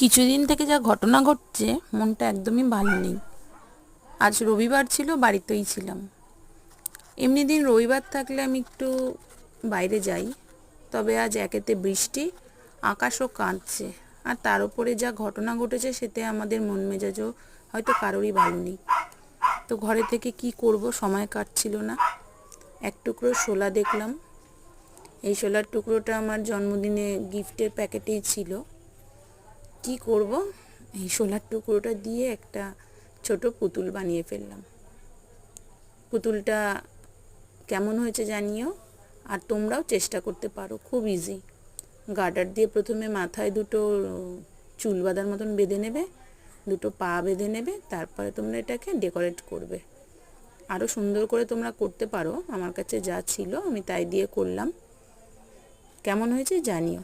কিছুদিন থেকে যা ঘটনা ঘটছে মনটা একদমই ভালো নেই। আজ রবিবার ছিল, বাড়িতেই ছিলাম। এমনি দিন রবিবার থাকলে আমি একটু বাইরে যাই, তবে আজ একেতে বৃষ্টি, আকাশও কাঁদছে, আর তার উপরে যা ঘটনা ঘটেছে সেতে আমাদের মন মেজাজও হয়তো কারোরই ভালো নেই। তো ঘরে থেকে কি করব, সময় কাটছিল না। এক টুকরো শোলা দেখলাম, এই শোলার টুকরোটা আমার জন্মদিনে গিফটের প্যাকেটেই ছিল। কি করব, এই শোলার টুকরোটা দিয়ে একটা ছোট পুতুল বানিয়ে ফেললাম। পুতুলটা কেমন হয়েছে জানিও, আর তোমরাও চেষ্টা করতে পারো, খুব ইজি। গার্ডার দিয়ে প্রথমে মাথায় দুটো চুল বাঁধার মতন বেঁধে নেবে, দুটো পা বেঁধে নেবে, তারপরে তোমরা এটাকে ডেকোরেট করবে। আরও সুন্দর করে তোমরা করতে পারো, আমার কাছে যা ছিল আমি তাই দিয়ে করলাম। কেমন হয়েছে জানিও।